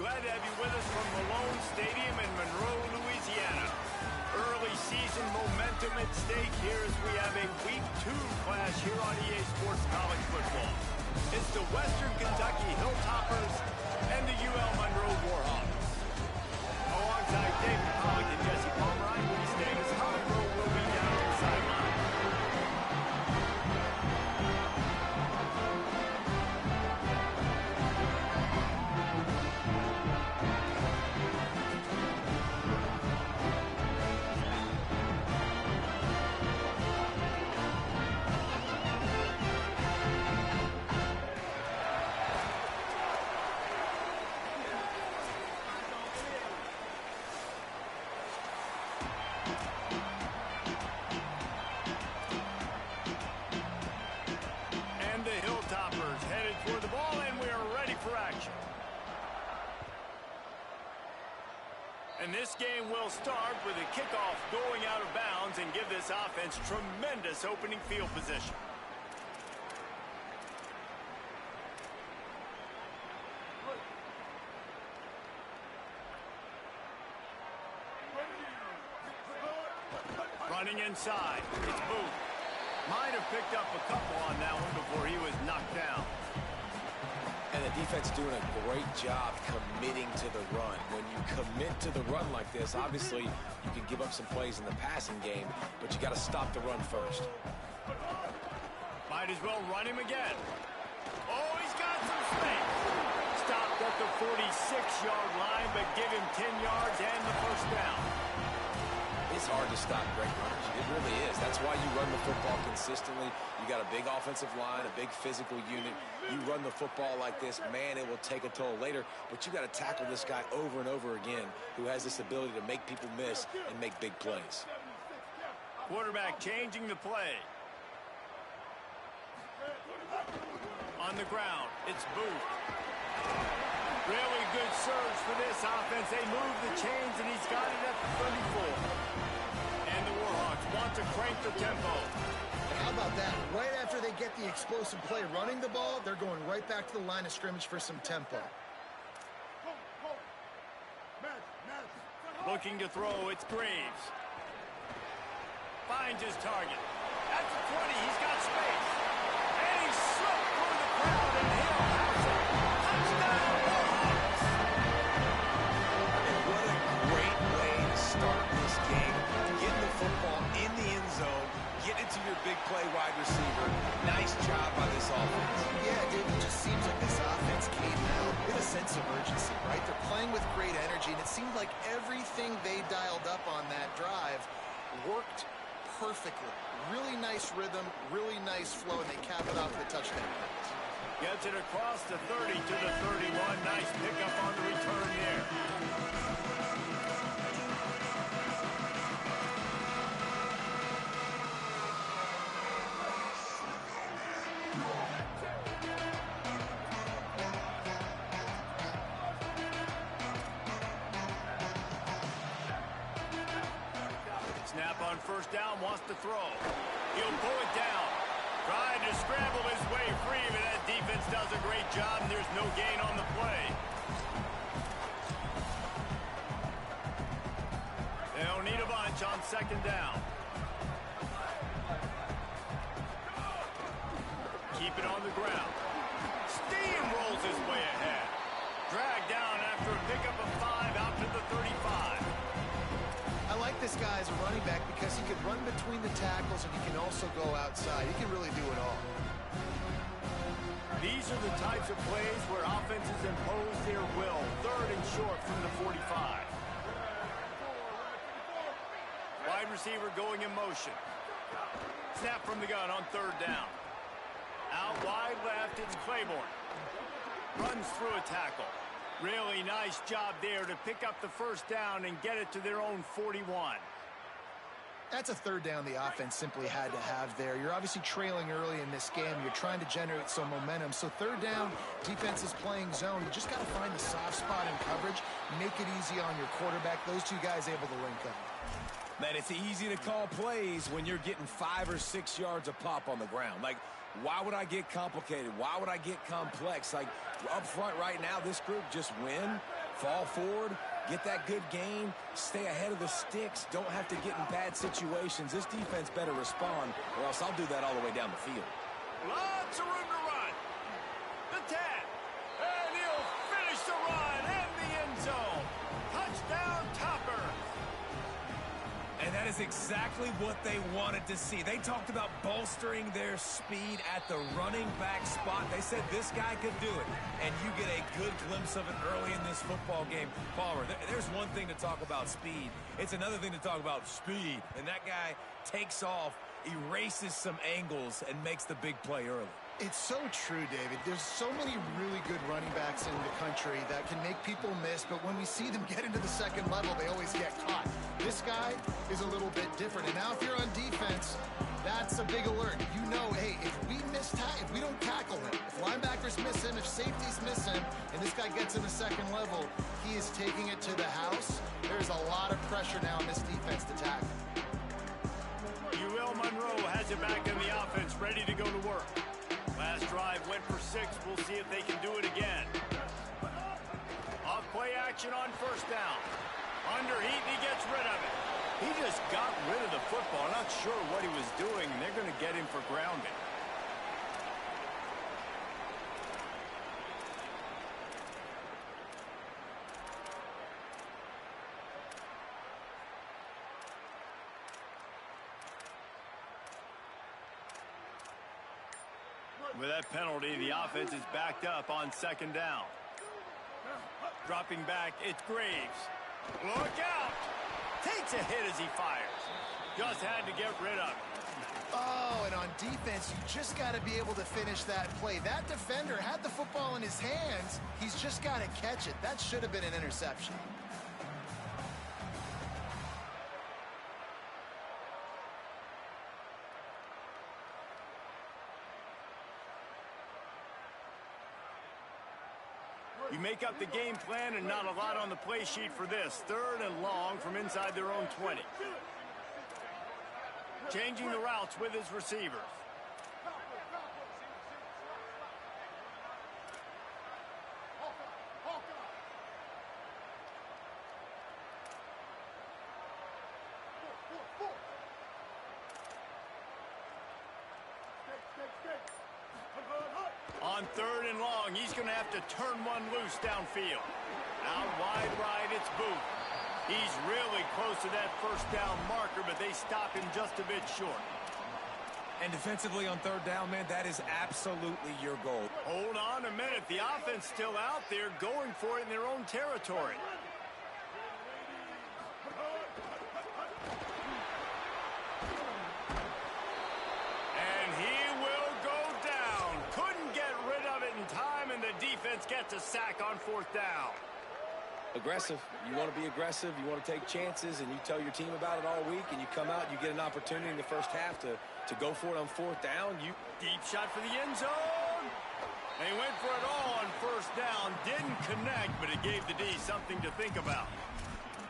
Glad to have you with us from Malone Stadium in Monroe, Louisiana. Early season momentum at stake here as we have a Week 2 clash here on EA Sports College Football. It's the Western Kentucky Hilltoppers and the UL Monroe Warhawks. Alongside David Pollock and Jesse Palmer, I'm Lee Davis. Monroe will be down on the sideline. And this game will start with a kickoff going out of bounds and give this offense tremendous opening field position. Running inside, it's Booth. Might have picked up a couple on that one before he was knocked down. And the defense doing a great job committing to the run. When you commit to the run like this, obviously you can give up some plays in the passing game, but you got to stop the run first. Might as well run him again. Oh, he's got some space. Stopped at the 46-yard line, but give him 10 yards and the first down. It's hard to stop great runners. It really is. That's why you run the football consistently. You got a big offensive line, a big physical unit. You run the football like this, man, it will take a toll later. But you got to tackle this guy over and over again who has this ability to make people miss and make big plays. Quarterback changing the play. On the ground, it's Booth. Really good surge for this offense. They move the chains, and he's got it at the 34. And the Warhawks want to crank the tempo. How about that? Right after they get the explosive play running the ball, they're going right back to the line of scrimmage for some tempo. Looking to throw, it's Graves. Finds his target. At the 20, he's got space. And he's slipped through the crowd, and he'll house it. Touchdown, Warhawks! And what a great way to start this game. Getting the football in the end zone, get it to your big play wide receiver. Nice job by this offense. Yeah, dude, it just seems like this offense came out with a sense of urgency, right? They're playing with great energy, and it seemed like everything they dialed up on that drive worked perfectly. Really nice rhythm, really nice flow, and they cap it off with a touchdown pass. Gets it across the 30 to the 31. Nice pickup on the return there. Snap on first down, wants to throw. He'll pull it down. Trying to scramble his way free, but that defense does a great job, and there's no gain on the play. They'll need a bunch on second down. Keep it on the ground. Steamrolls his way ahead. Dragged down after a pickup of 5 out to the 35. I like this guy as a running back because he can run between the tackles and he can also go outside. He can really do it all. These are the types of plays where offenses impose their will. Third and short from the 45. Wide receiver going in motion. Snap from the gun on third down. Out wide left, it's Claiborne. Runs through a tackle. Really nice job there to pick up the first down and get it to their own 41. That's a third down the offense simply had to have there. You're obviously trailing early in this game. You're trying to generate some momentum. So third down, defense is playing zone. You just got to find the soft spot in coverage, make it easy on your quarterback. Those two guys able to link up. Man, it's easy to call plays when you're getting 5 or 6 yards a pop on the ground. Like, why would I get complicated? Why would I get complex? Like, up front right now, this group just win fall forward, get that good gain, stay ahead of the sticks, don't have to get in bad situations. This defense better respond, or else I'll do that all the way down the field. Lots of room to run. The 10. And he'll finish the run in the end zone. Touchdown, Topper. And that is exactly what they wanted to see. They talked about bolstering their speed at the running back spot. They said this guy could do it. And you get a good glimpse of it early in this football game. Palmer, there's one thing to talk about speed. It's another thing to talk about speed. And that guy takes off, erases some angles, and makes the big play early. It's so true, David. There's so many really good running backs in the country that can make people miss, but when we see them get into the second level, they always get caught. This guy is a little bit different. And now if you're on defense, that's a big alert. You know, hey, if we don't tackle him, if linebackers miss him, if safeties miss him, and this guy gets in the second level, he is taking it to the house. There's a lot of pressure now in this defense to tackle. UL Monroe has it back in the offense, ready to go to work. Last drive went for 6. We'll see if they can do it again. Off play action on first down. Under heat, and he gets rid of it. He just got rid of the football. Not sure what he was doing, and they're going to get him for grounding. With that penalty, the offense is backed up on second down. Dropping back, it's Graves. Look out! Takes a hit as he fires. Just had to get rid of it. Oh, and on defense, you just got to be able to finish that play. That defender had the football in his hands. He's just got to catch it. That should have been an interception. You make up the game plan and not a lot on the play sheet for this. 3rd and long from inside their own 20. Changing the routes with his receivers. On 3rd and long, he's going to have to turn one loose downfield. Out wide right, it's Booth. He's really close to that first down marker, but they stop him just a bit short. And defensively on 3rd down, man, that is absolutely your goal. Hold on a minute. The offense still out there going for it in their own territory. And he will go down. Couldn't get rid of it in time, and the defense gets a sack on 4th down. Aggressive. You want to be aggressive. You want to take chances, and you tell your team about it all week, and you come out, you get an opportunity in the first half to go for it on 4th down. Deep shot for the end zone. They went for it all on 1st down. Didn't connect, but it gave the D something to think about.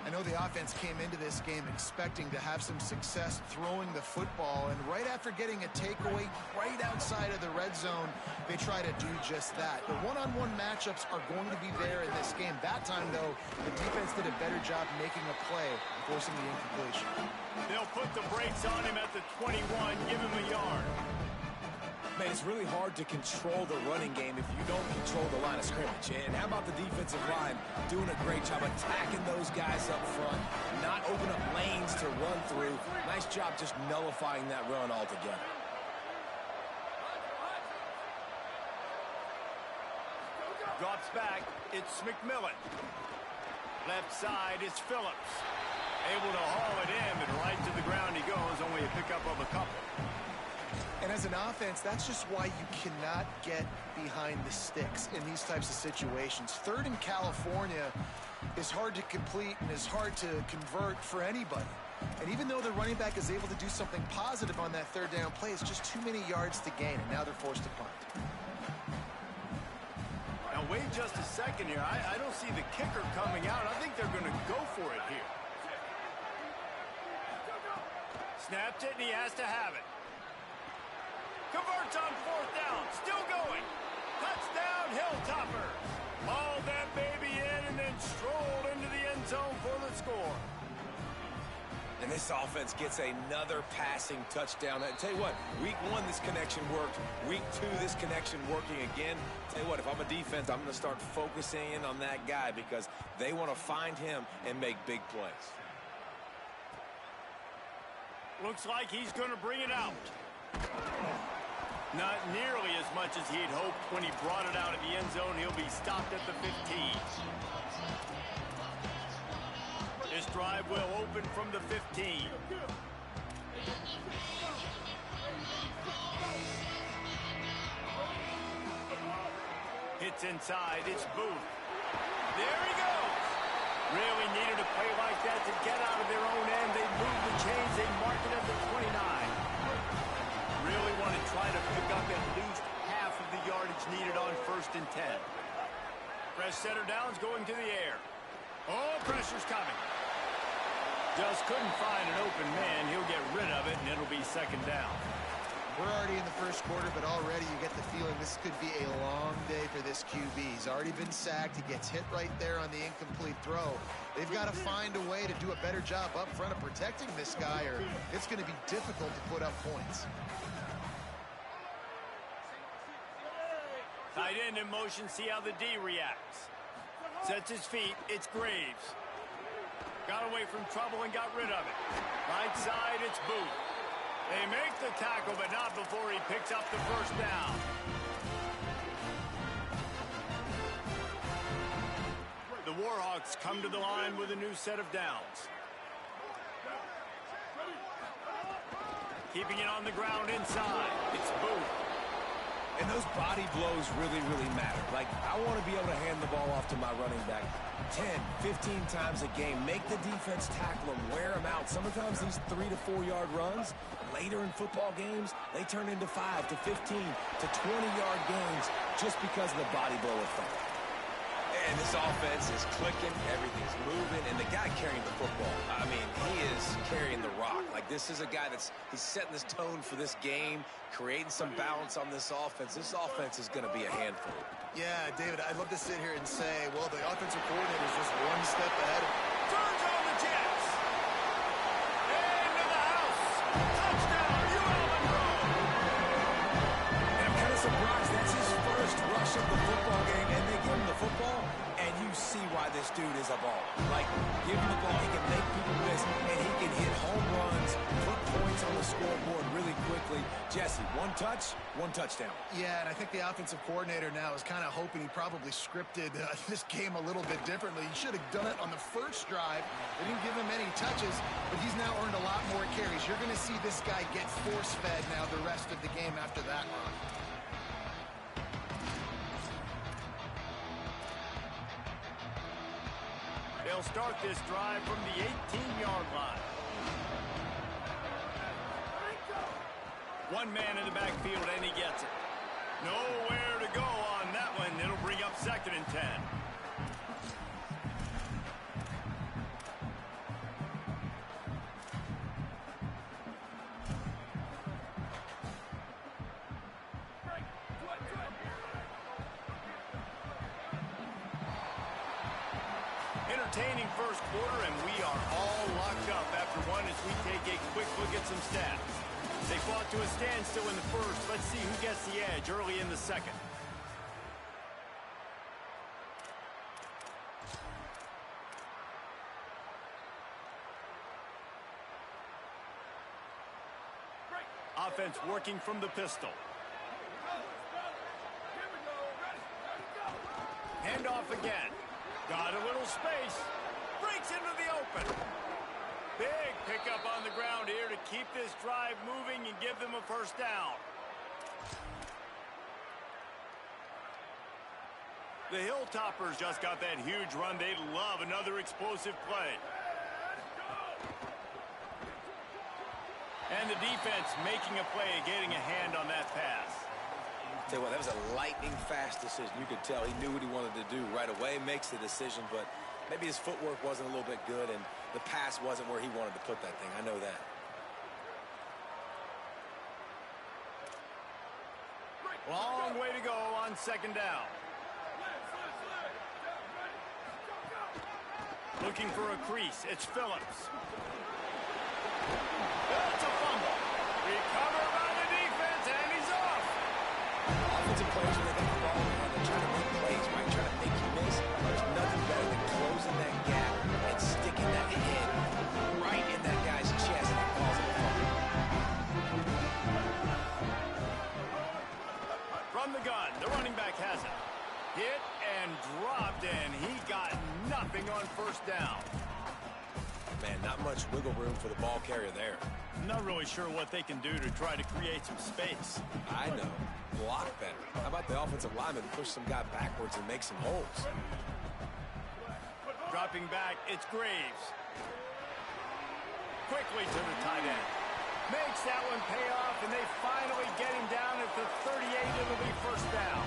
I know the offense came into this game expecting to have some success throwing the football, and right after getting a takeaway right outside of the red zone, they try to do just that. The one-on-one matchups are going to be there in this game. That time, though, the defense did a better job making a play, forcing the incompletion. They'll put the brakes on him at the 21, give him a yard. Man, it's really hard to control the running game if you don't control the line of scrimmage. And how about the defensive line doing a great job attacking those guys up front, not open up lanes to run through. Nice job just nullifying that run altogether. Drops back, it's McMillan. Left side is Phillips. Able to haul it in, but right to the ground he goes, only a pickup of a couple. And as an offense, that's just why you cannot get behind the sticks in these types of situations. 3rd in California is hard to complete and is hard to convert for anybody. And even though the running back is able to do something positive on that 3rd down play, it's just too many yards to gain, and now they're forced to punt. Now wait just a second here. I don't see the kicker coming out. I think they're going to go for it here. Snapped it, and he has to have it. Converts on 4th down. Still going. Touchdown, Hilltoppers. Haul that baby in and then straight score. And this offense gets another passing touchdown. I tell you what, week 1, this connection worked. Week 2, this connection working again. Tell you what, if I'm a defense, I'm going to start focusing in on that guy because they want to find him and make big plays. Looks like he's going to bring it out. Not nearly as much as he'd hoped when he brought it out of the end zone. He'll be stopped at the 15. This drive will open from the 15. Hits inside. It's Booth. There he goes. Really needed a play like that to get out of their own end. They move the chains. They mark it at the 29. Really want to try to pick up at least half of the yardage needed on 1st and 10. Fresh setter downs going to the air. Oh, pressure's coming. Just couldn't find an open man. He'll get rid of it, and it'll be 2nd down. We're already in the 1st quarter, but already you get the feeling this could be a long day for this QB. He's already been sacked. He gets hit right there on the incomplete throw. They've got to find a way to do a better job up front of protecting this guy, or it's going to be difficult to put up points. Tight end in motion. See how the D reacts. Sets his feet. It's Graves. Got away from trouble and got rid of it. Right side, it's Booth. They make the tackle, but not before he picks up the 1st down. The Warhawks come to the line with a new set of downs. Keeping it on the ground inside. It's Booth. And those body blows really, really matter. Like, I want to be able to hand the ball off to my running back 10, 15 times a game. Make the defense tackle him, wear him out. Sometimes these 3 to 4 yard runs, later in football games, they turn into 5 to 15 to 20-yard games just because of the body blow effect. And this offense is clicking, everything's moving, and the guy carrying the football, I mean, he is carrying the rock. Like, this is a guy he's setting this tone for this game, creating some balance on this offense. This offense is going to be a handful. Yeah, David, I'd love to sit here and say, well, the offensive coordinator is just one step ahead of him. Turns on the Jets. Into the house. Touchdown, ULM. And I'm kind of surprised that's his first rush of the football game, and they give him the football, and you see why this dude is a baller. Like, give him the ball, he can make people miss, and he can hit home runs, put points on the scoreboard really quickly. Jesse, one touch, one touchdown. Yeah, and I think the offensive coordinator now is kind of hoping he probably scripted this game a little bit differently. He should have done it on the 1st drive. They didn't give him any touches, but he's now earned a lot more carries. You're going to see this guy get force-fed now the rest of the game after that run. They'll start this drive from the 18-yard line. One man in the backfield, and he gets it. Nowhere to go on that one. It'll bring up 2nd and 10. Entertaining 1st quarter, and we are all locked up after one as we take a quick look at some stats. They fought to a standstill in the 1st. Let's see who gets the edge early in the 2nd. Offense working from the pistol. Handoff again. Got a little space. Breaks into the open. Big pickup on the ground here to keep this drive moving and give them a 1st down. The Hilltoppers just got that huge run. They love another explosive play. And the defense making a play, getting a hand on that pass. Tell you what, that was a lightning-fast decision. You could tell he knew what he wanted to do right away, makes the decision, but maybe his footwork wasn't a little bit good, and the pass wasn't where he wanted to put that thing. I know that. Long way to go on 2nd down. Looking for a crease. It's Phillips. It's a fumble. Recovered by the defense, and he's off. Offensive players, when they get the ball in hand, they're trying to make plays, right? Trying to make you miss. There's nothing better than closing that gap and sticking that head right in that guy's chest and causing a fumble. From the gun, the running back has it. Hit and dropped, and he got nothing on first down. Man, not much wiggle room for the ball carrier there. I'm not really sure what they can do to try to create some space. I know. Block better. How about the offensive lineman push some guy backwards and make some holes? Dropping back, it's Graves. Quickly to the tight end. Makes that one pay off, and they finally get him down at the 38. It'll be first down.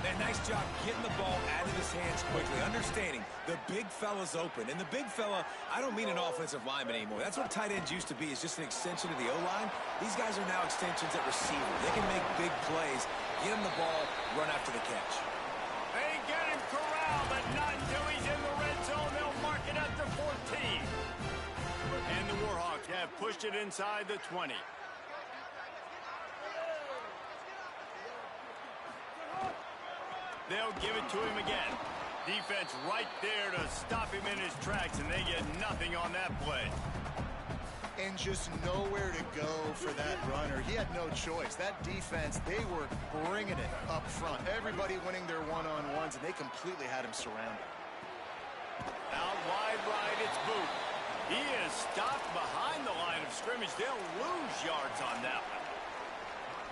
Man, nice job getting the ball out of his hands quickly, understanding the big fella's open. And the big fella, I don't mean an offensive lineman anymore. That's what tight ends used to be, is just an extension of the O-line. These guys are now extensions at receiver. They can make big plays, get him the ball, run after the catch. They get him corralled, but not until he's in the red zone. They'll mark it at the 14. And the Warhawks have pushed it inside the 20. They'll give it to him again. Defense right there to stop him in his tracks, and they get nothing on that play. And just nowhere to go for that runner. He had no choice. That defense, they were bringing it up front. Everybody winning their one-on-ones, and they completely had him surrounded. Out wide right, it's Booth. He is stopped behind the line of scrimmage. They'll lose yards on that one.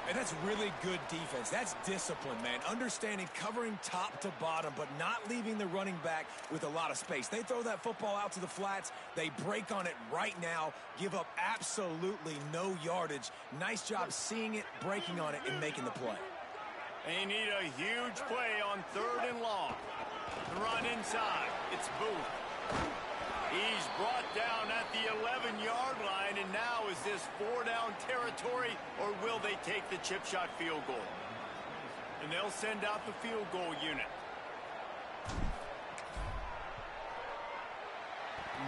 And that's really good defense. That's discipline, man. Understanding, covering top to bottom, but not leaving the running back with a lot of space. They throw that football out to the flats. They break on it right now, give up absolutely no yardage. Nice job seeing it, breaking on it, and making the play. They need a huge play on 3rd and long. The run inside. It's Booth. He's brought down at the 11-yard line, and now is this 4-down territory, or will they take the chip shot field goal? And they'll send out the field goal unit.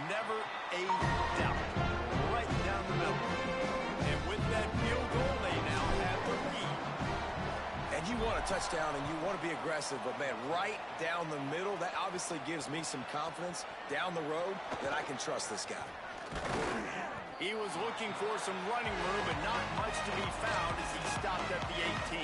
Never a doubt. Right down the middle. And with that field goal, they now have the lead. And you want a touchdown and you want to be aggressive, but man, right down the middle, that obviously gives me some confidence down the road that I can trust this guy. He was looking for some running room, but not much to be found as he stopped at the 18.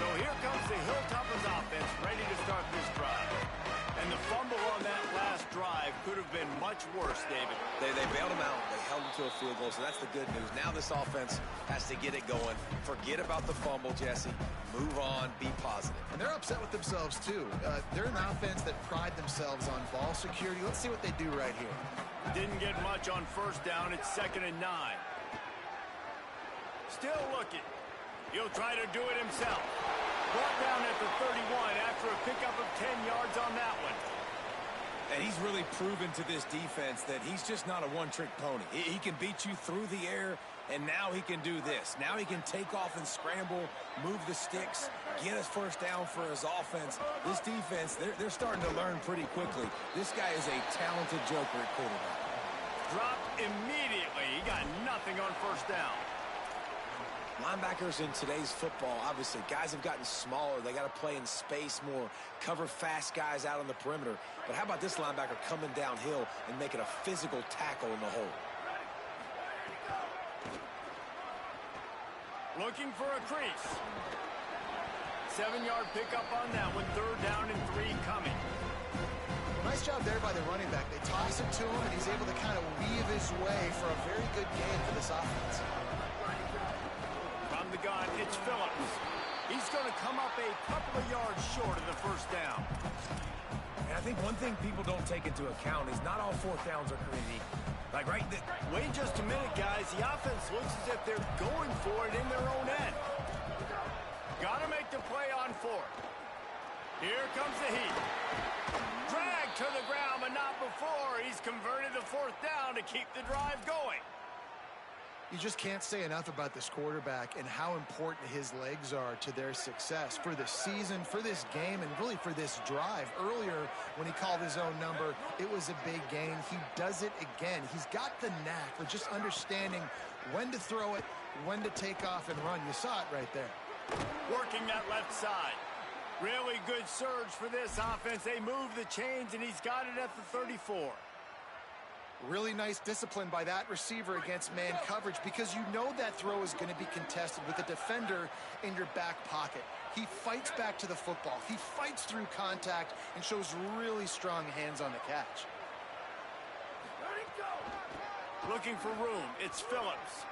So here comes the Hilltoppers offense, ready to start this drive. And the fumble on that last drive could have been much worse, David. They bailed him out. They held him to a field goal, so that's the good news. Now this offense has to get it going. Forget about the fumble, Jesse. Move on. Be positive. And they're upset with themselves, too. They're an offense that pride themselves on ball security. Let's see what they do right here. Didn't get much on first down. It's 2nd and 9. Still looking. He'll try to do it himself. Brought down at the 31 after a pickup of 10 yards on that one. And he's really proven to this defense that he's just not a one-trick pony. He can beat you through the air, and now he can do this. Now he can take off and scramble, move the sticks, get us first down for his offense. This defense, they're starting to learn pretty quickly. This guy is a talented joker at quarterback. Dropped immediately. He got nothing on first down. Linebackers in today's football, obviously, guys have gotten smaller. They got to play in space more, cover fast guys out on the perimeter. But how about this linebacker coming downhill and making a physical tackle in the hole? Looking for a crease. 7-yard pickup on that one. 3rd down and 3 coming. Nice job there by the running back. They toss it to him, and he's able to kind of weave his way for a very good game for this offense. From the gun, it's Phillips. He's going to come up a couple of yards short of the first down. And I think one thing people don't take into account is not all 4th downs are created equal. Like, right? Wait just a minute, guys. The offense looks as if they're going for it in their own end. Got to make the play on 4th. Here comes the heat. Drag to the ground, but not before. He's converted the 4th down to keep the drive going. You just can't say enough about this quarterback and how important his legs are to their success for this season, for this game, and really for this drive. Earlier, when he called his own number, it was a big gain. He does it again. He's got the knack for just understanding when to throw it, when to take off and run. You saw it right there. Working that left side. Really good surge for this offense. They move the chains, and he's got it at the 34. Really nice discipline by that receiver against man coverage, because you know that throw is going to be contested with a defender in your back pocket. He fights back to the football. He fights through contact and shows really strong hands on the catch. Looking for room. It's Phillips.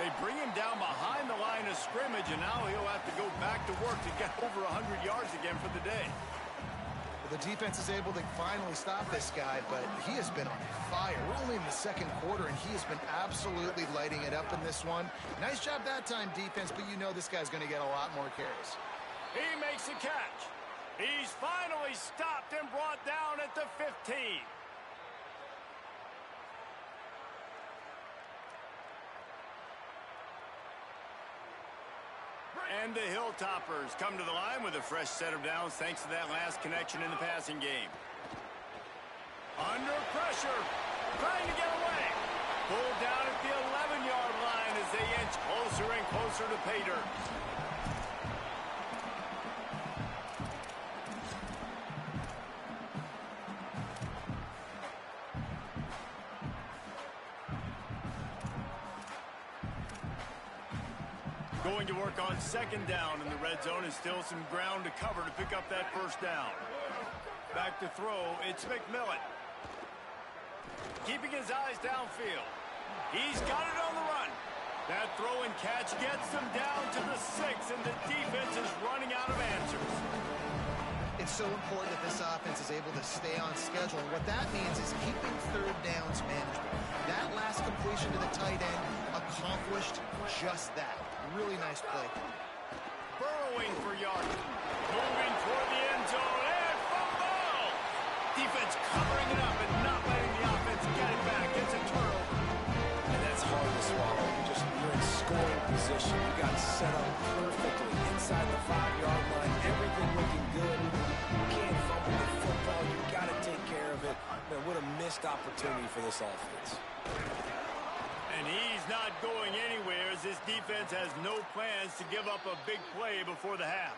They bring him down behind the line of scrimmage, and now he'll have to go back to work to get over 100 yards again for the day. The defense is able to finally stop this guy, but he has been on fire. We're only in the second quarter, and he has been absolutely lighting it up in this one. Nice job that time, defense, but you know this guy's going to get a lot more carries. He makes a catch. He's finally stopped and brought down at the 15. And the Hilltoppers come to the line with a fresh set of downs thanks to that last connection in the passing game. Under pressure, trying to get away. Pulled down at the 11-yard line as they inch closer and closer to pay dirt. Going to work on second down in the red zone, and still some ground to cover to pick up that first down. Back to throw, it's McMillan. Keeping his eyes downfield. He's got it on the run. That throw and catch gets them down to the 6, and the defense is running out of answers. It's so important that this offense is able to stay on schedule, and what that means is keeping third downs manageable. That last completion to the tight end accomplished just that. Really nice play. Burrowing for yards. Moving toward the end zone, and fumble! Defense covering it up and not letting the offense get it back. It's a turnover. And that's hard to swallow. You're in scoring position. You got set up perfectly inside the 5-yard line. Everything looking good. You can't fumble the football. You got to take care of it. Man, what a missed opportunity for this offense. And he's not going anywhere as this defense has no plans to give up a big play before the half.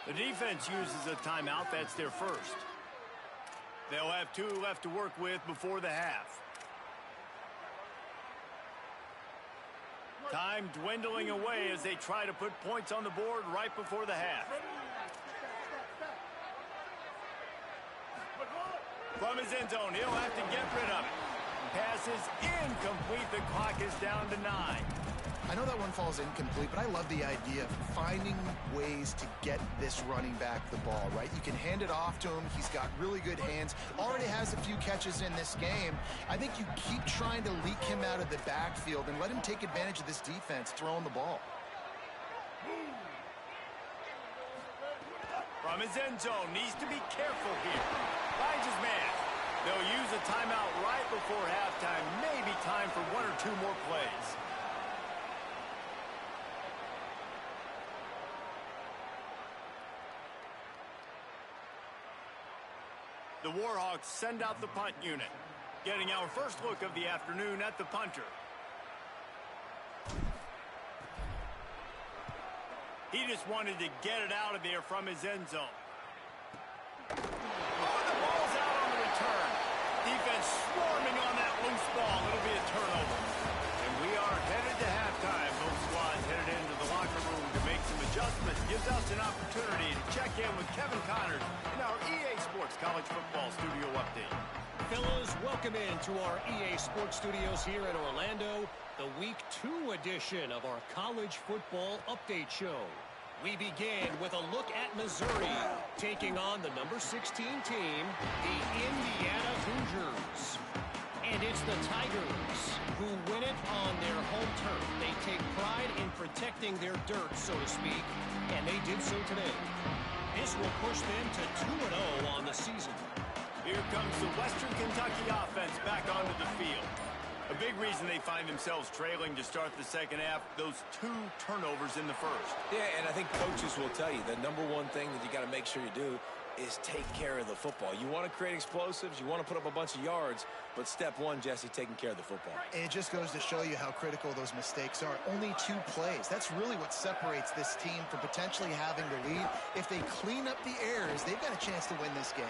The defense uses a timeout. That's their first. They'll have 2 left to work with before the half. Time dwindling away as they try to put points on the board right before the half. From his end zone, he'll have to get rid of it. Pass is incomplete. The clock is down to 9. I know that one falls incomplete, but I love the idea of finding ways to get this running back the ball, right? You can hand it off to him. He's got really good hands. Already has a few catches in this game. I think you keep trying to leak him out of the backfield and let him take advantage of this defense throwing the ball. From his end zone, needs to be careful here. Finds his man. They'll use a timeout right before halftime. Maybe time for 1 or 2 more plays. The Warhawks send out the punt unit. Getting our first look of the afternoon at the punter. He just wanted to get it out of there from his end zone. Oh, the ball's out on the return. Defense swarming on that loose ball. It'll be a turnover. And we are headed to halftime. Both squads headed into the locker room to make some adjustments. Gives us an opportunity to check in with Kevin Connors in our EA Sports College Football Studio Update. Fellas, welcome into our EA Sports Studios here in Orlando, the Week 2 edition of our College Football Update Show. We begin with a look at Missouri, taking on the number 16 team, the Indiana Hoosiers. And it's the Tigers who win it on their home turf. They take pride in protecting their dirt, so to speak, and they did so today. This will push them to 2-0 on the season. Here comes the Western Kentucky offense back onto the field. A big reason they find themselves trailing to start the second half, those 2 turnovers in the first. Yeah, and I think coaches will tell you the number one thing that you got to make sure you do is take care of the football. You want to create explosives, you want to put up a bunch of yards, but step one, Jesse, taking care of the football. And it just goes to show you how critical those mistakes are. Only 2 plays. That's really what separates this team from potentially having the lead. If they clean up the errors, they've got a chance to win this game.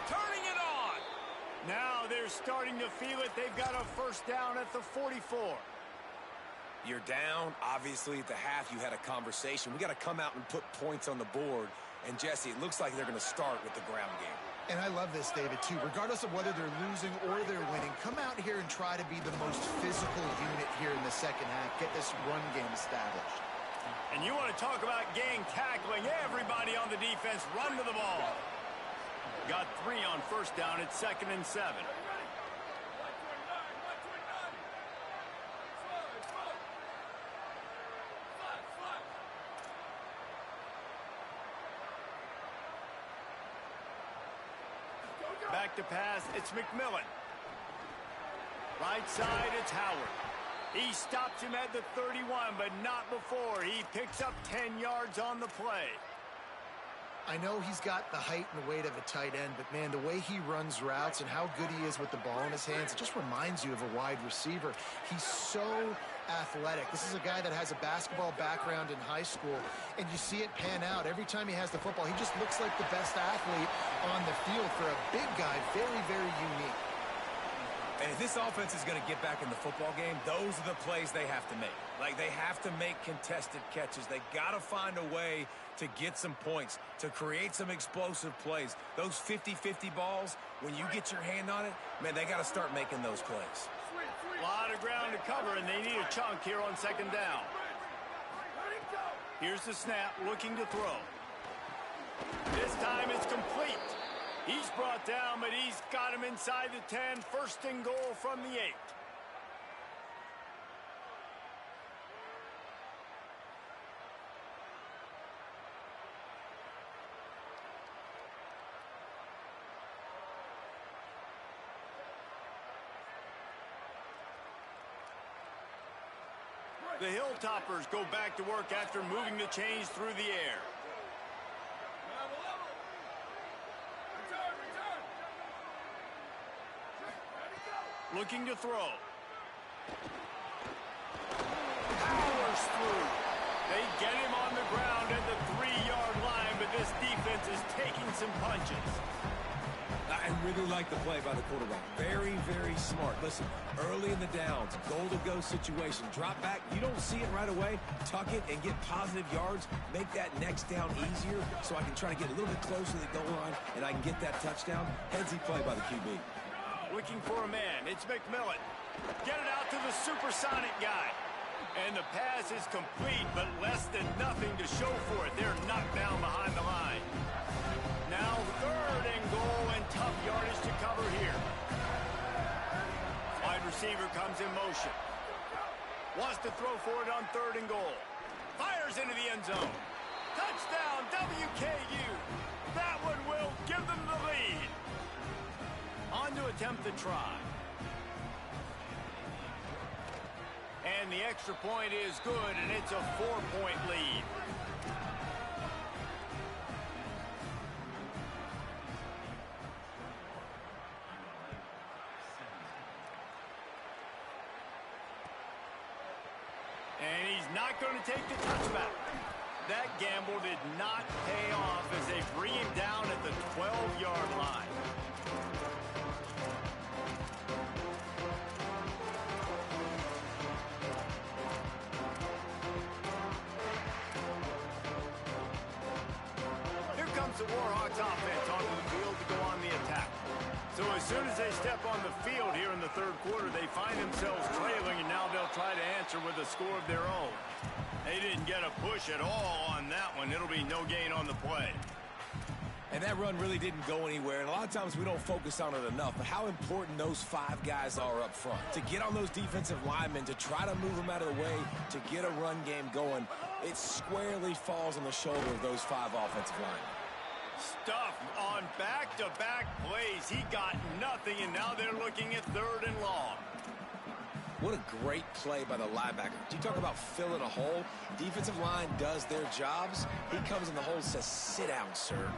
Turning it on. Now they're starting to feel it. They've got a first down at the 44. You're down. Obviously, at the half, you had a conversation. We got to come out and put points on the board. And, Jesse, it looks like they're going to start with the ground game. And I love this, David, too. Regardless of whether they're losing or they're winning, come out here and try to be the most physical unit here in the second half. Get this run game established. And you want to talk about gang tackling. Everybody on the defense run to the ball. Got 3 on first down. It's 2nd and 7. Back to pass, it's McMillan. Right side, it's Howard. He stops him at the 31, but not before. He picks up 10 yards on the play. I know he's got the height and weight of a tight end, but, man, the way he runs routes and how good he is with the ball in his hands, it just reminds you of a wide receiver. He's so athletic. This is a guy that has a basketball background in high school, and you see it pan out. Every time he has the football, he just looks like the best athlete on the field for a big guy. Very, very unique. And if this offense is going to get back in the football game, those are the plays they have to make. Like, they have to make contested catches. They got to find a way to get some points, to create some explosive plays. Those 50-50 balls, when you get your hand on it, man, they got to start making those plays. A lot of ground to cover, and they need a chunk here on 2nd down. Here's the snap, looking to throw. This time it's complete. He's brought down, but he's got him inside the 10. 1st and goal from the 8. The Hilltoppers go back to work after moving the chains through the air. Looking to throw. Powers through. They get him on the ground at the 3-yard line, but this defense is taking some punches. I really like the play by the quarterback. Very, very smart. Listen, early in the downs, goal-to-go situation. Drop back. You don't see it right away. Tuck it and get positive yards. Make that next down easier so I can try to get a little bit closer to the goal line and I can get that touchdown. Headsy play by the QB. Looking for a man. It's McMillan. Get it out to the supersonic guy. And the pass is complete, but less than nothing to show for it. They're knocked down behind the line. Now 3rd and goal and tough yardage to cover here. Wide receiver comes in motion. Wants to throw for it on 3rd and goal. Fires into the end zone. Touchdown, WKU. That one will give them the lead. On to attempt the try. And the extra point is good, and it's a 4-point lead. And he's not going to take the touchback. That gamble did not pay off as they bring him down at the 12-yard line. The Warhawks offense onto the field to go on the attack. So as soon as they step on the field here in the 3rd quarter, they find themselves trailing, and now they'll try to answer with a score of their own. They didn't get a push at all on that one. It'll be no gain on the play. And that run really didn't go anywhere, and a lot of times we don't focus on it enough, but how important those 5 guys are up front. To get on those defensive linemen, to try to move them out of the way, to get a run game going, it squarely falls on the shoulder of those 5 offensive linemen. Stuff on back-to-back plays. He got nothing, and now they're looking at 3rd and long. What a great play by the linebacker. Do you talk about filling a hole? Defensive line does their jobs. He comes in the hole and says, sit down, sir.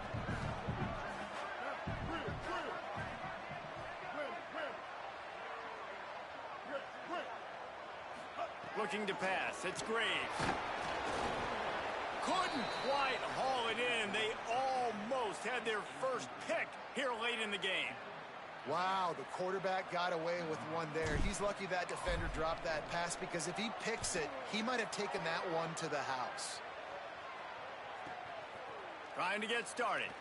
Looking to pass. It's Graves. Couldn't quite haul it in. They almost had their first pick here late in the game. Wow, the quarterback got away with one there. He's lucky that defender dropped that pass, because if he picks it, he might have taken that one to the house. Trying to get started.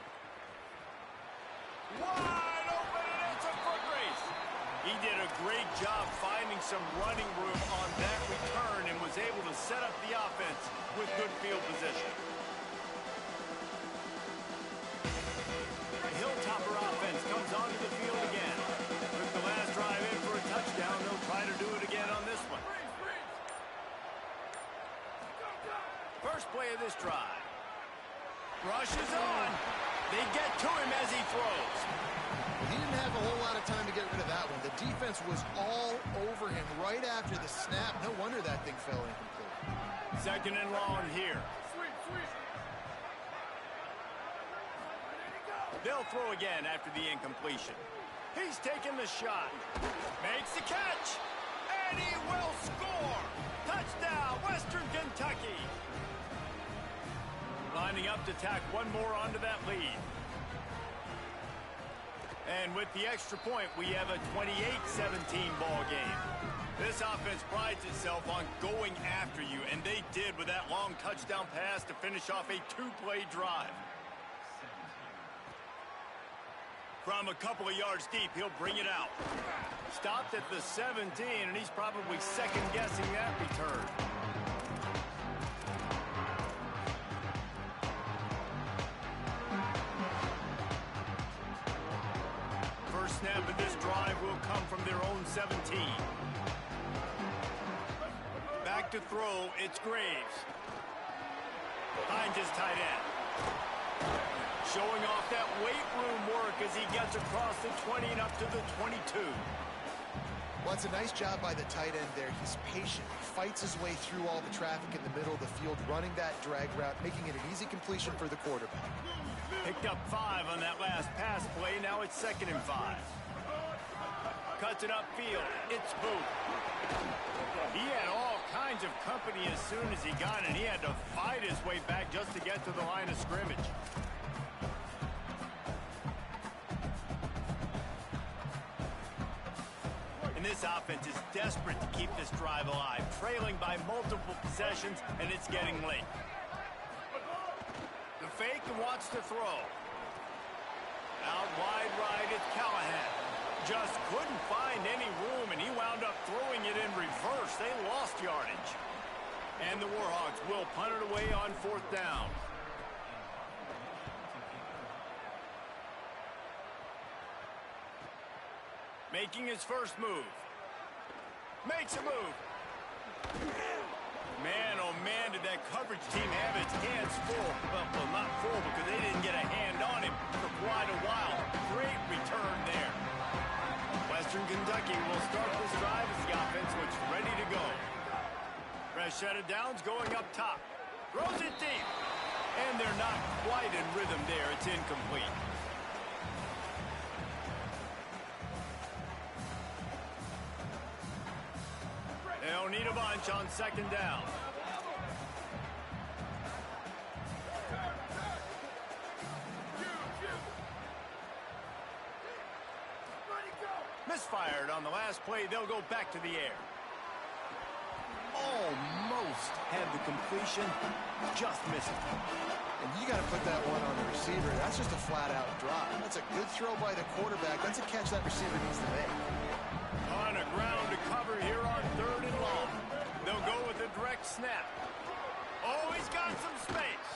Wide open, and it's a foot race. He did a great job finding some running room on that return and was able to set up the offense with good field position. The Hilltopper offense comes onto the field again. Took the last drive in for a touchdown. They'll try to do it again on this one. First play of this drive. Rush is on. They get to him as he throws. He didn't have a whole lot of time to get rid of that one. The defense was all over him right after the snap. No wonder that thing fell incomplete. Second and long here. They'll throw again after the incompletion. He's taking the shot. Makes the catch. And he will score. Touchdown, Western Kentucky. Lining up to tack one more onto that lead. And with the extra point, we have a 28-17 ball game. This offense prides itself on going after you, and they did with that long touchdown pass to finish off a two-play drive. From a couple of yards deep, he'll bring it out. Stopped at the 17, and he's probably second-guessing that return. First snap of this drive will come from their own 17. Back to throw, it's Graves. Finds his tight end. Showing off that weight room work as he gets across the 20 and up to the 22. Well, it's a nice job by the tight end there. He's patient. He fights his way through all the traffic in the middle of the field, running that drag route, making it an easy completion for the quarterback. Picked up 5 on that last pass play. Now it's 2nd and 5. Cuts it upfield. It's Booth. He had all kinds of company as soon as he got it. He had to fight his way back just to get to the line of scrimmage. And this offense is desperate to keep this drive alive, trailing by multiple possessions, and it's getting late. The fake and wants to throw. Out wide right, it's Callahan. Just couldn't find any room, and he wound up throwing it in reverse. They lost yardage. And the Warhawks will punt it away on 4th down. Making his first move. Makes a move. Man, oh man, did that coverage team have its hands full. Well, not full because they didn't get a hand on him for quite a while. Great return there. Western Kentucky will start this drive as the offense looks ready to go. Fresh set of downs going up top. Throws it deep. And they're not quite in rhythm there. It's incomplete. They'll need a bunch on 2nd down. Misfired on the last play. They'll go back to the air. Almost had the completion. Just missed it. And you got to put that one on the receiver. That's just a flat-out drop. That's a good throw by the quarterback. That's a catch that receiver needs to make. On a ground to cover here on 3rd and long. They'll go with a direct snap. Oh, he's got some space.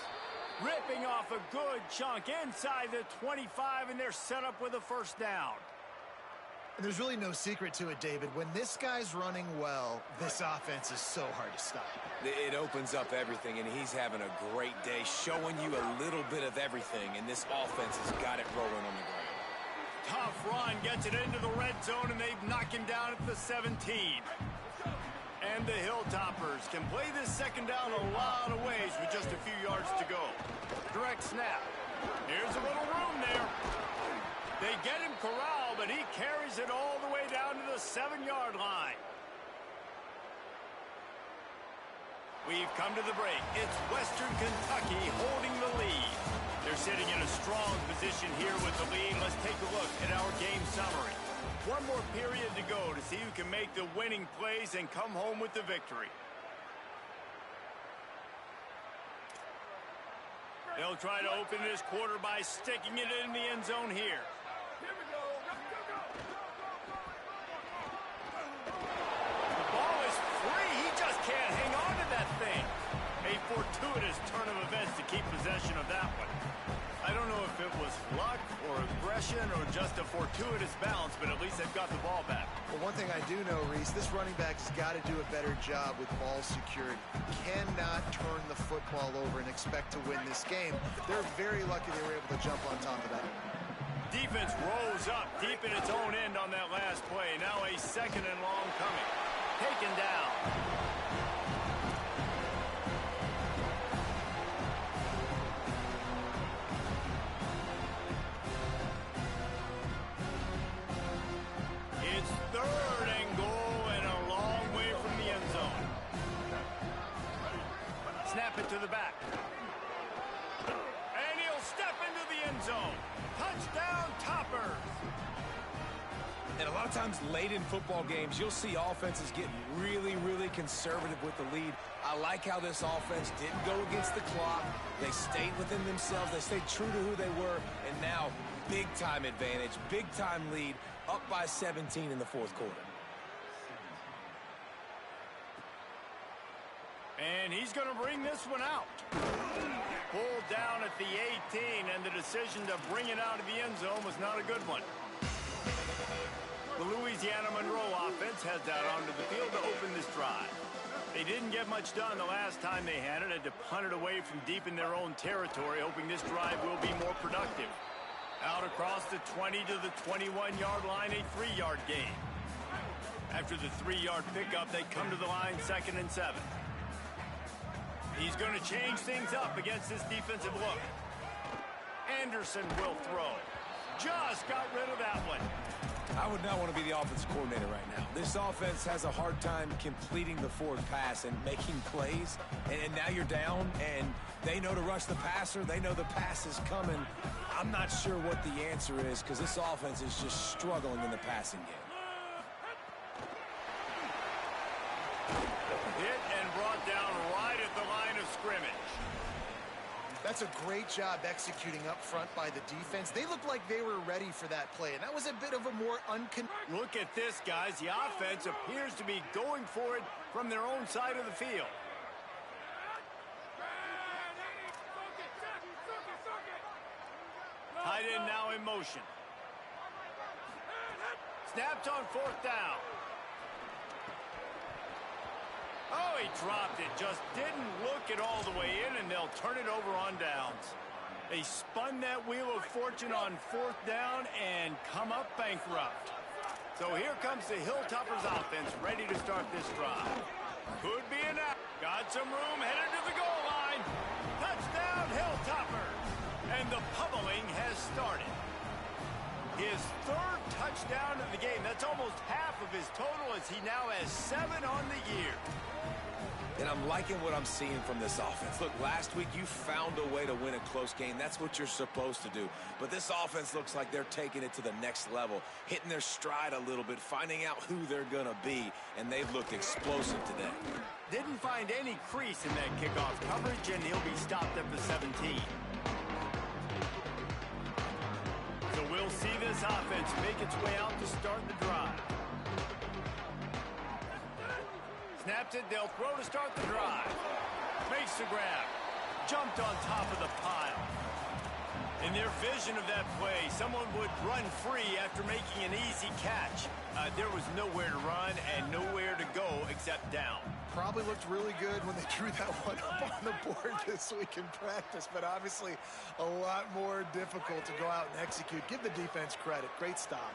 Ripping off a good chunk inside the 25, and they're set up with a 1st down. And there's really no secret to it, David. When this guy's running well, this offense is so hard to stop. It opens up everything, and he's having a great day, showing you a little bit of everything, and this offense has got it rolling on the ground. Tough run, gets it into the red zone, and they knock him down at the 17. And the Hilltoppers can play this second down a lot of ways with just a few yards to go. Direct snap. Here's a little room there. They get him corralled, but he carries it all the way down to the 7-yard line. We've come to the break. It's Western Kentucky holding the lead. They're sitting in a strong position here with the lead. Let's take a look at our game summary. One more period to go to see who can make the winning plays and come home with the victory. They'll try to open this quarter by sticking it in the end zone here. Here we go. The ball is free. He just can't hang on to that thing. A fortuitous turn of events to keep possession of that one. I don't know if it was luck or aggression or just a fortuitous bounce, but at least they've got the ball back. Well, one thing I do know, Reese, this running back's got to do a better job with ball security. Cannot turn the football over and expect to win this game. They're very lucky they were able to jump on top of that. Defense rose up deep in its own end on that last play. Now a second and long coming. Taken down. It's third and goal and a long way from the end zone. Snap it to the back. And he'll step into the end zone. Touchdown, Toppers. And a lot of times late in football games, you'll see offenses getting really, really conservative with the lead. I like how this offense didn't go against the clock. They stayed within themselves. They stayed true to who they were. And now, big-time advantage, big-time lead, up by 17 in the fourth quarter. And he's going to bring this one out. Pulled down at the 18, and the decision to bring it out of the end zone was not a good one. The Louisiana Monroe offense heads out onto the field to open this drive. They didn't get much done the last time they had it. Had to punt it away from deep in their own territory, hoping this drive will be more productive. Out across the 20 to the 21-yard line, a 3-yard gain. After the 3-yard pickup, they come to the line 2nd and 7. He's going to change things up against this defensive look. Anderson will throw. Just got rid of that one. I would not want to be the offensive coordinator right now. This offense has a hard time completing the forward pass and making plays. And now you're down, and they know to rush the passer. They know the pass is coming. I'm not sure what the answer is because this offense is just struggling in the passing game. Hit and brought down right at the line of scrimmage. That's a great job executing up front by the defense. They looked like they were ready for that play, and that was a bit of a more Look at this, guys. The offense appears to be going for it from their own side of the field. Tight end now in motion. Snapped on 4th down. Oh, he dropped it. Just didn't look it all the way in, and they'll turn it over on downs. They spun that wheel of fortune on 4th down and come up bankrupt. So here comes the Hilltoppers offense ready to start this drive. Could be enough. Got some room, headed to the goal line. Touchdown, Hilltoppers. And the pummeling has started. His 3rd touchdown of the game. That's almost half of his total as he now has 7 on the year. And I'm liking what I'm seeing from this offense. Look, last week you found a way to win a close game. That's what you're supposed to do. But this offense looks like they're taking it to the next level, hitting their stride a little bit, finding out who they're going to be, and they've looked explosive today. Didn't find any crease in that kickoff coverage, and he'll be stopped at the 17. So we'll see this offense make its way out to start the drive. Snaps it, they'll throw to start the drive. Makes the grab. Jumped on top of the pile. In their vision of that play, someone would run free after making an easy catch. There was nowhere to run and nowhere to go except down. Probably looked really good when they drew that one up on the board this week in practice, but obviously a lot more difficult to go out and execute. Give the defense credit. Great stop.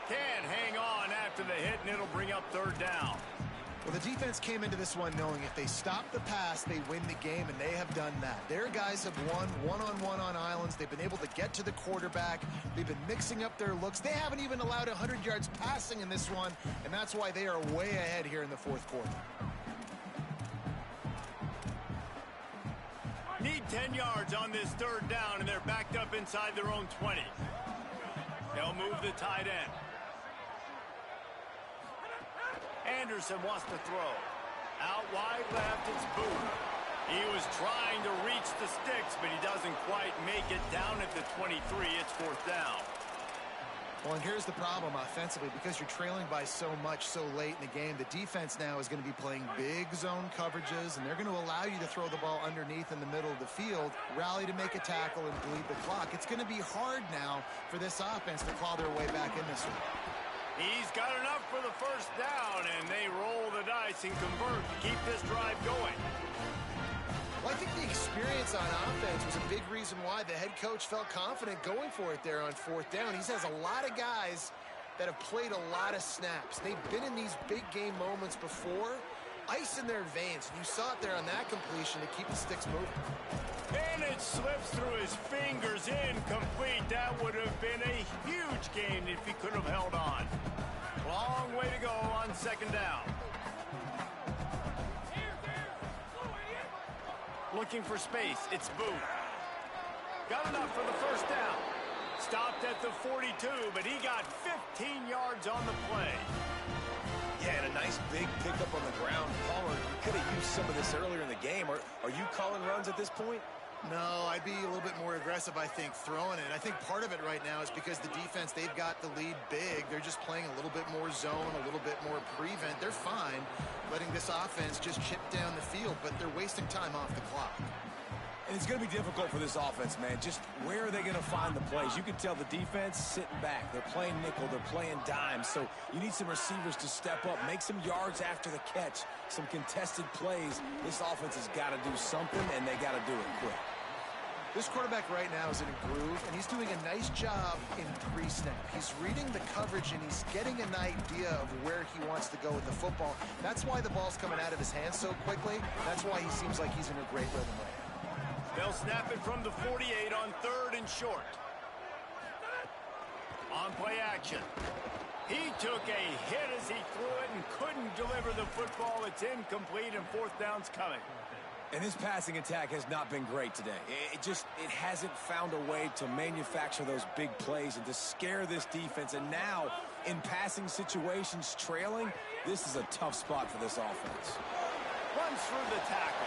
Can't hang on after the hit and it'll bring up third down. Well, the defense came into this one knowing if they stop the pass, they win the game, and they have done that. Their guys have won one-on-one on islands. They've been able to get to the quarterback. They've been mixing up their looks. They haven't even allowed 100 yards passing in this one, and that's why they are way ahead here in the fourth quarter. Need 10 yards on this third down, and they're backed up inside their own 20. They'll move the tight end. Anderson wants to throw. Out wide left, it's Booth. He was trying to reach the sticks, but he doesn't quite make it down at the 23. It's fourth down. Well, and here's the problem offensively. Because you're trailing by so much so late in the game, the defense now is going to be playing big zone coverages, and they're going to allow you to throw the ball underneath in the middle of the field, rally to make a tackle, and bleed the clock. It's going to be hard now for this offense to claw their way back in this one. He's got enough for the first down, and they roll the dice and convert to keep this drive going. Well, I think the experience on offense was a big reason why the head coach felt confident going for it there on fourth down. He has a lot of guys that have played a lot of snaps. They've been in these big game moments before. Ice in their veins. You saw it there on that completion to keep the sticks moving. And it slips through his fingers, incomplete. That would have been a huge gain if he could have held on. Long way to go on second down. Looking for space, it's Booth. Got enough for the first down. Stopped at the 42, but he got 15 yards on the play. Yeah, and a nice big pickup on the ground. Palmer, you could have used some of this earlier in the game. Are you calling runs at this point? No, I'd be a little bit more aggressive, I think, throwing it. I think part of it right now is because the defense, they've got the lead big. They're just playing a little bit more zone, a little bit more prevent. They're fine letting this offense just chip down the field, but they're wasting time off the clock. And it's going to be difficult for this offense, man. Just where are they going to find the plays? You can tell the defense sitting back. They're playing nickel. They're playing dime. So you need some receivers to step up, make some yards after the catch, some contested plays. This offense has got to do something, and they got to do it quick. This quarterback right now is in a groove, and he's doing a nice job in pre-snap. He's reading the coverage, and he's getting an idea of where he wants to go with the football. That's why the ball's coming out of his hands so quickly. That's why he seems like he's in a great rhythm right now. They'll snap it from the 48 on third and short. On play action. He took a hit as he threw it and couldn't deliver the football. It's incomplete, and fourth down's coming. And his passing attack has not been great today. It hasn't found a way to manufacture those big plays and to scare this defense. And now, in passing situations, trailing, this is a tough spot for this offense. Runs through the tackle.